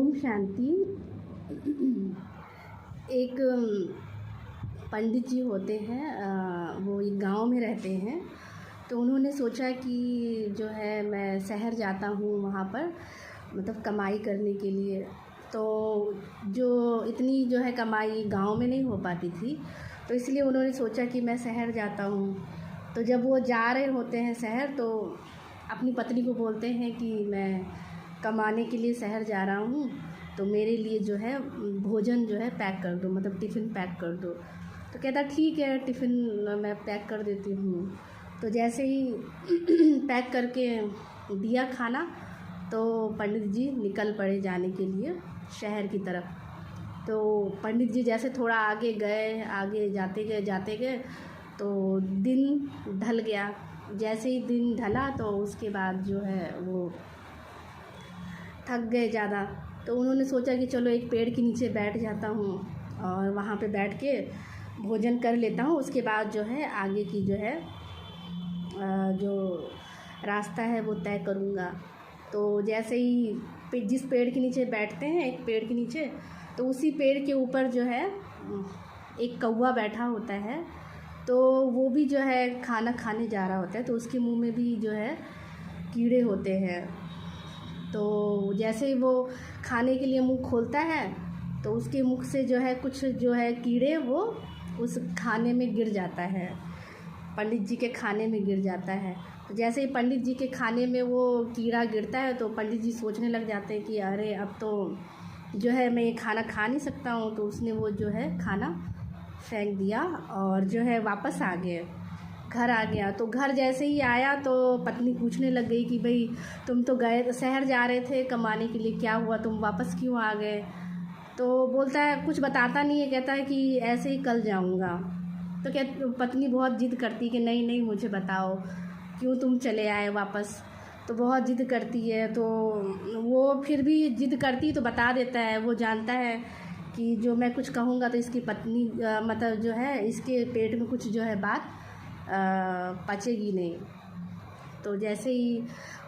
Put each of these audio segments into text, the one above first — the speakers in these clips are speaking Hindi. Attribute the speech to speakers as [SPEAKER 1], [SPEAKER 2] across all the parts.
[SPEAKER 1] ओम शांति। एक पंडित जी होते हैं, वो एक गांव में रहते हैं। तो उन्होंने सोचा कि जो है मैं शहर जाता हूँ वहाँ पर मतलब कमाई करने के लिए। तो जो इतनी जो है कमाई गांव में नहीं हो पाती थी, तो इसलिए उन्होंने सोचा कि मैं शहर जाता हूँ। तो जब वो जा रहे होते हैं शहर, तो अपनी पत्नी को बोलते हैं कि मैं कमाने के लिए शहर जा रहा हूँ, तो मेरे लिए जो है भोजन जो है पैक कर दो, मतलब टिफ़िन पैक कर दो। तो कहता ठीक है, टिफ़िन मैं पैक कर देती हूँ। तो जैसे ही पैक करके दिया खाना, तो पंडित जी निकल पड़े जाने के लिए शहर की तरफ। तो पंडित जी जैसे थोड़ा आगे गए, आगे जाते गए तो दिन ढल गया। जैसे ही दिन ढला तो उसके बाद जो है वो थक गए ज़्यादा। तो उन्होंने सोचा कि चलो एक पेड़ के नीचे बैठ जाता हूँ और वहाँ पे बैठ के भोजन कर लेता हूँ। उसके बाद जो है आगे की जो है जो रास्ता है वो तय करूँगा। तो जैसे ही जिस पेड़ के नीचे बैठते हैं, एक पेड़ के नीचे, तो उसी पेड़ के ऊपर जो है एक कौवा बैठा होता है। तो वो भी जो है खाना खाने जा रहा होता है, तो उसके मुंह में भी जो है कीड़े होते हैं। तो जैसे ही वो खाने के लिए मुंह खोलता है, तो उसके मुख से जो है कुछ जो है कीड़े वो उस खाने में गिर जाता है, पंडित जी के खाने में गिर जाता है। तो जैसे ही पंडित जी के खाने में वो कीड़ा गिरता है, तो पंडित जी सोचने लग जाते हैं कि अरे अब तो जो है मैं ये खाना खा नहीं सकता हूँ। तो उसने वो जो है खाना फेंक दिया और जो है वापस आ गए, घर आ गया। तो घर जैसे ही आया तो पत्नी पूछने लग गई कि भाई तुम तो गए शहर जा रहे थे कमाने के लिए, क्या हुआ, तुम वापस क्यों आ गए? तो बोलता है, कुछ बताता नहीं है, कहता है कि ऐसे ही कल जाऊंगा। तो पत्नी बहुत जिद करती कि नहीं नहीं मुझे बताओ क्यों तुम चले आए वापस। तो बहुत जिद करती है, तो वो फिर भी जिद करती तो बता देता है। वो जानता है कि जो मैं कुछ कहूँगा तो इसकी पत्नी मतलब जो है इसके पेट में कुछ जो है बात पचेगी नहीं। तो जैसे ही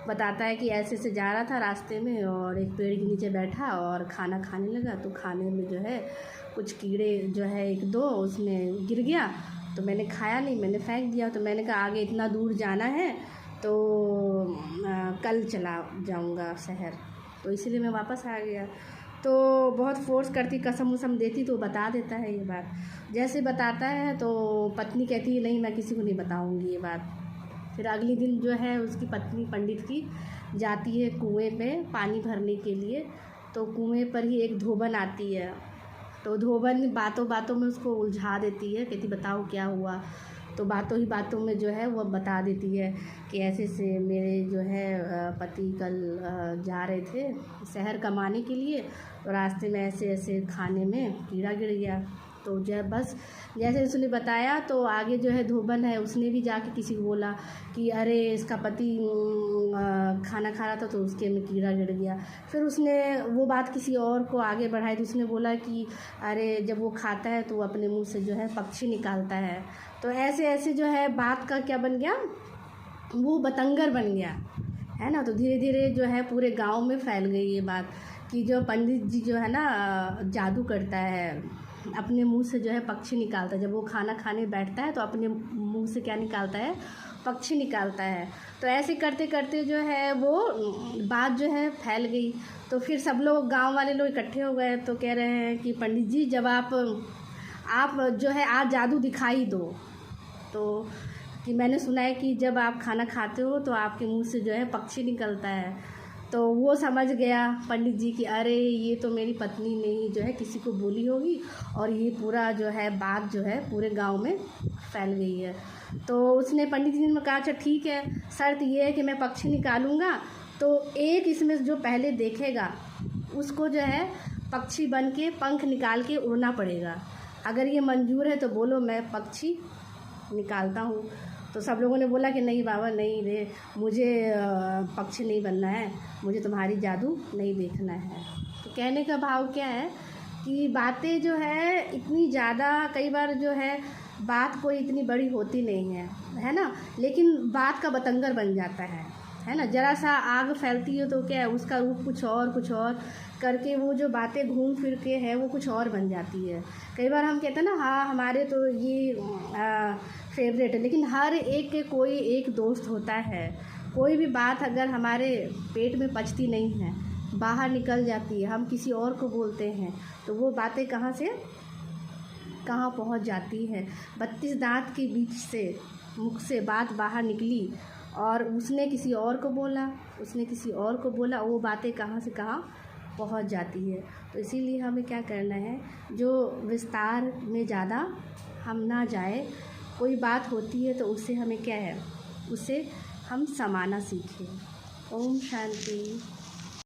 [SPEAKER 1] बताता है कि ऐसे से जा रहा था रास्ते में और एक पेड़ के नीचे बैठा और खाना खाने लगा। तो खाने में जो है कुछ कीड़े जो है एक दो उसमें गिर गया। तो मैंने खाया नहीं, मैंने फेंक दिया। तो मैंने कहा आगे इतना दूर जाना है तो कल चला जाऊंगा शहर, तो इसीलिए मैं वापस आ गया। तो बहुत फोर्स करती, कसम वसम देती तो बता देता है ये बात। जैसे बताता है तो पत्नी कहती है नहीं मैं किसी को नहीं बताऊंगी ये बात। फिर अगले दिन जो है उसकी पत्नी पंडित की जाती है कुएं पे पानी भरने के लिए। तो कुएं पर ही एक धोबन आती है। तो धोबन बातों बातों में उसको उलझा देती है, कहती बताओ क्या हुआ। तो बातों ही बातों में जो है वो बता देती है कि ऐसे से मेरे जो है पति कल जा रहे थे शहर कमाने के लिए, तो रास्ते में ऐसे ऐसे खाने में कीड़ा गिर गया। तो जब बस जैसे उसने बताया तो आगे जो है धोबन है उसने भी जाके किसी को बोला कि अरे इसका पति खाना खा रहा था तो उसके में कीड़ा गिर गया। फिर उसने वो बात किसी और को आगे बढ़ाई, तो उसने बोला कि अरे जब वो खाता है तो वो अपने मुंह से जो है पक्षी निकालता है। तो ऐसे ऐसे जो है बात का क्या बन गया, वो बतंगर बन गया, है ना। तो धीरे धीरे जो है पूरे गांव में फैल गई ये बात कि जो पंडित जी जो है ना जादू करता है, अपने मुंह से जो है पक्षी निकालता है। जब वो खाना खाने बैठता है तो अपने मुंह से क्या निकालता है, पक्षी निकालता है। तो ऐसे करते करते जो है वो बात जो है फैल गई। तो फिर सब लोग गांव वाले लोग इकट्ठे हो गए। तो कह रहे हैं कि पंडित जी जब आप जो है आज जादू दिखाई दो। तो कि मैंने सुना है कि जब आप खाना खाते हो तो आपके मुंह से जो है पक्षी निकलता है। तो वो समझ गया पंडित जी कि अरे ये तो मेरी पत्नी ने ही जो है किसी को बोली होगी और ये पूरा जो है बात जो है पूरे गांव में फैल गई है। तो उसने पंडित जी ने कहा अच्छा ठीक है, शर्त ये है कि मैं पक्षी निकालूंगा, तो एक इसमें जो पहले देखेगा उसको जो है पक्षी बन के पंख निकाल के उड़ना पड़ेगा। अगर ये मंजूर है तो बोलो मैं पक्षी निकालता हूँ। तो सब लोगों ने बोला कि नहीं बाबा नहीं रे, मुझे पक्षी नहीं बनना है, मुझे तुम्हारी जादू नहीं देखना है। तो कहने का भाव क्या है कि बातें जो है इतनी ज़्यादा कई बार जो है बात कोई इतनी बड़ी होती नहीं है ना, लेकिन बात का बतंगर बन जाता है ना। ज़रा सा आग फैलती हो तो क्या है उसका रूप कुछ और करके वो जो बातें घूम फिर के है वो कुछ और बन जाती है। कई बार हम कहते हैं ना, हाँ हमारे तो ये फेवरेट है, लेकिन हर एक के कोई एक दोस्त होता है। कोई भी बात अगर हमारे पेट में पचती नहीं है, बाहर निकल जाती है, हम किसी और को बोलते हैं, तो वो बातें कहाँ से कहाँ पहुँच जाती है। 32 दांत के बीच से मुख से बात बाहर निकली और उसने किसी और को बोला, उसने किसी और को बोला, वो बातें कहाँ से कहाँ पहुँच जाती है। तो इसीलिए हमें क्या करना है, जो विस्तार में ज़्यादा हम ना जाए। कोई बात होती है तो उससे हमें क्या है, उससे हम समाना सीखें। ओम शांति।